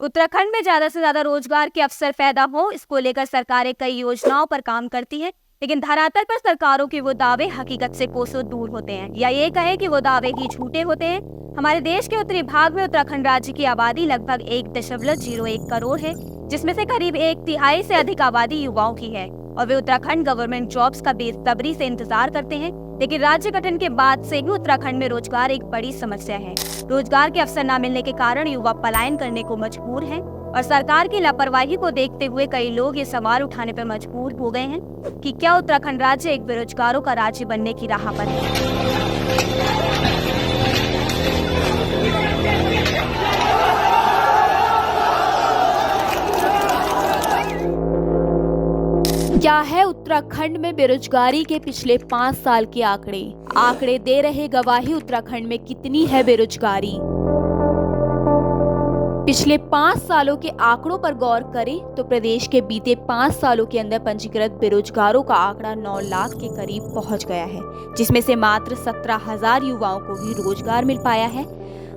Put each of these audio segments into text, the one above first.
उत्तराखंड में ज्यादा से ज्यादा रोजगार के अवसर पैदा हो, इसको लेकर सरकारें कई योजनाओं पर काम करती हैं, लेकिन धरातल पर सरकारों के वो दावे हकीकत से कोसों दूर होते हैं, या ये कहे कि वो दावे ही झूठे होते हैं। हमारे देश के उत्तरी भाग में उत्तराखंड राज्य की आबादी लगभग 1.01 करोड़ है, जिसमें से करीब 1/3 से अधिक आबादी युवाओं की है और वे उत्तराखंड गवर्नमेंट जॉब्स का बेसब्री से इंतजार करते हैं। लेकिन राज्य गठन के बाद से ही उत्तराखंड में रोजगार एक बड़ी समस्या है। रोजगार के अवसर न मिलने के कारण युवा पलायन करने को मजबूर हैं और सरकार की लापरवाही को देखते हुए कई लोग ये सवाल उठाने पर मजबूर हो गए हैं कि क्या उत्तराखंड राज्य एक बेरोजगारों का राज्य बनने की राह पर है। क्या है उत्तराखंड में बेरोजगारी के पिछले 5 साल के आंकड़े दे रहे गवाही उत्तराखंड में कितनी है बेरोजगारी। पिछले 5 सालों के आंकड़ों पर गौर करें तो प्रदेश के बीते 5 सालों के अंदर पंजीकृत बेरोजगारों का आंकड़ा 9 लाख के करीब पहुंच गया है, जिसमें से मात्र 17,000 युवाओं को ही रोजगार मिल पाया है।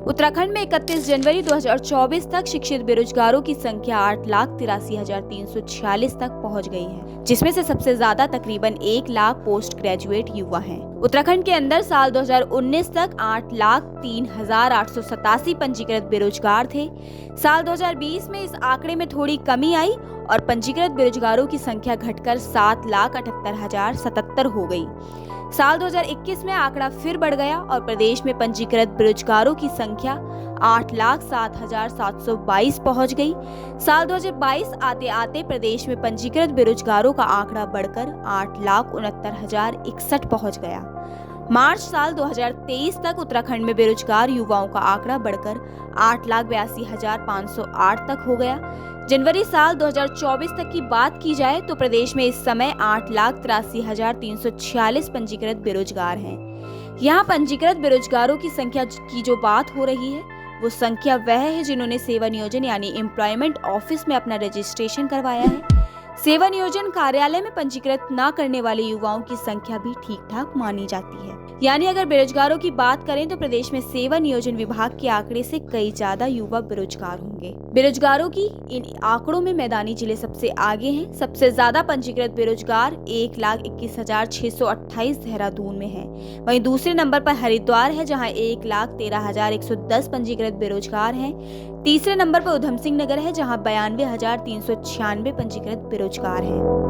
उत्तराखंड में 31 जनवरी 2024 तक शिक्षित बेरोजगारों की संख्या 8,83,346 तक पहुंच गई है, जिसमें से सबसे ज्यादा तकरीबन 1 लाख पोस्ट ग्रेजुएट युवा हैं। उत्तराखंड के अंदर साल 2019 तक 8,03,887 पंजीकृत बेरोजगार थे। साल 2020 में इस आंकड़े में थोड़ी कमी आई और पंजीकृत बेरोजगारों की संख्या घटकर 7,78,077 हो गई। साल 2021 में आंकड़ा फिर बढ़ गया और प्रदेश में पंजीकृत बेरोजगारों की संख्या 8,07,722 पहुंच गई। साल 2022 आते आते प्रदेश में पंजीकृत बेरोजगारों का आंकड़ा बढ़कर 8,69,061 पहुंच गया। मार्च साल 2023 तक उत्तराखंड में बेरोजगार युवाओं का आंकड़ा बढ़कर 8,82,508 तक हो गया। जनवरी साल 2024 तक की बात की जाए तो प्रदेश में इस समय 8,83,346 पंजीकृत बेरोजगार हैं। यहाँ पंजीकृत बेरोजगारों की संख्या की जो बात हो रही है वो संख्या वह है जिन्होंने सेवा नियोजन यानी एम्प्लॉयमेंट ऑफिस में अपना रजिस्ट्रेशन करवाया है। सेवा नियोजन कार्यालय में पंजीकृत न करने वाले युवाओं की संख्या भी ठीक ठाक मानी जाती है। यानी अगर बेरोजगारों की बात करें तो प्रदेश में सेवा नियोजन विभाग के आंकड़े से कई ज्यादा युवा बेरोजगार होंगे। बेरोजगारों की इन आंकड़ों में मैदानी जिले सबसे आगे हैं। सबसे ज्यादा पंजीकृत बेरोजगार 1,21,628 देहरादून में है। वहीं दूसरे नंबर पर हरिद्वार है जहां 1,13,110 पंजीकृत बेरोजगार हैं। तीसरे नंबर पर उधम सिंह नगर है जहां 92,396 पंजीकृत बेरोजगार हैं।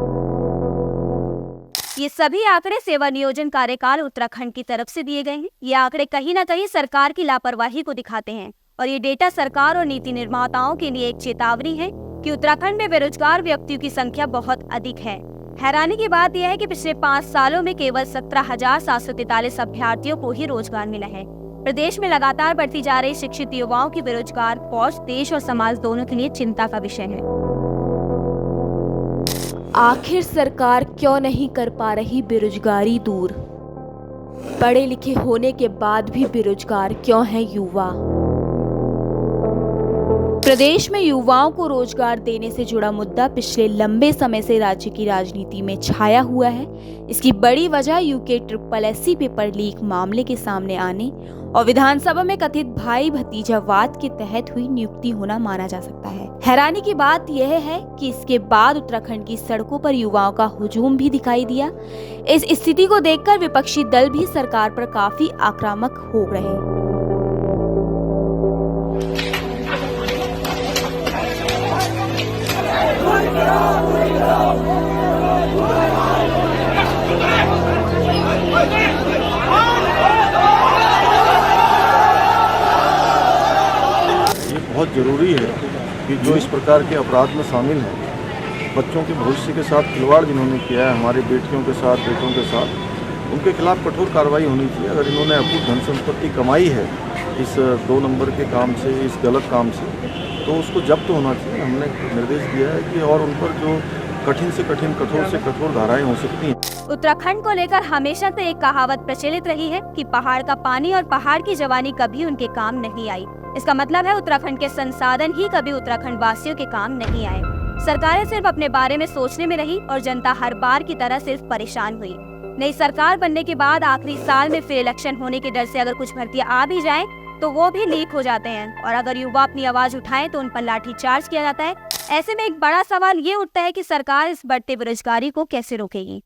ये सभी आंकड़े सेवा नियोजन कार्यकाल उत्तराखंड की तरफ से दिए गए हैं। ये आंकड़े कहीं न कहीं सरकार की लापरवाही को दिखाते हैं और ये डेटा सरकार और नीति निर्माताओं के लिए एक चेतावनी है कि उत्तराखंड में बेरोजगार व्यक्तियों की संख्या बहुत अधिक है। हैरानी की बात यह है कि पिछले 5 सालों में केवल 17,743 अभ्यर्थियों को ही रोजगार मिला है। प्रदेश में लगातार बढ़ती जा रही शिक्षित युवाओं की बेरोजगार पहुंच देश और समाज दोनों के लिए चिंता का विषय है। आखिर सरकार क्यों नहीं कर पा रही बेरोजगारी दूर? पढ़े लिखे होने के बाद भी बेरोजगार क्यों है युवा? प्रदेश में युवाओं को रोजगार देने से जुड़ा मुद्दा पिछले लंबे समय से राज्य की राजनीति में छाया हुआ है। इसकी बड़ी वजह UKSSC पेपर लीक मामले के सामने आने और विधानसभा में कथित भाई भतीजावाद के तहत हुई नियुक्ति होना माना जा सकता है। हैरानी की बात यह है कि इसके बाद उत्तराखंड की सड़कों पर युवाओं का हुजूम भी दिखाई दिया। इस स्थिति को देखकर विपक्षी दल भी सरकार पर काफी आक्रामक हो रहे। बहुत ज़रूरी है कि जो इस प्रकार के अपराध में शामिल हैं, बच्चों के भविष्य के साथ खिलवाड़ जिन्होंने किया है, हमारी बेटियों के साथ, बेटों के साथ, उनके खिलाफ कठोर कार्रवाई होनी चाहिए। अगर इन्होंने अकूत धन संपत्ति कमाई है इस 2 नंबर के काम से, इस गलत काम से, तो उसको जब्त होना चाहिए। हमने निर्देश दिया है कि और उन पर जो कठिन से कठिन, कठोर से कठोर धाराएं हो सकती हैं। उत्तराखंड को लेकर हमेशा से एक कहावत प्रचलित रही है कि पहाड़ का पानी और पहाड़ की जवानी कभी उनके काम नहीं आई। इसका मतलब है उत्तराखंड के संसाधन ही कभी उत्तराखंड वासियों के काम नहीं आए। सरकारें सिर्फ अपने बारे में सोचने में रही और जनता हर बार की तरह सिर्फ परेशान हुई। नई सरकार बनने के बाद आखिरी साल में फिर इलेक्शन होने के डर से अगर कुछ भर्तियां आ भी जाएं तो वो भी लीक हो जाते हैं और अगर युवा अपनी आवाज उठाएं तो उन पर लाठीचार्ज किया जाता है। ऐसे में एक बड़ा सवाल ये उठता है कि सरकार इस बढ़ते बेरोजगारी को कैसे रोकेगी।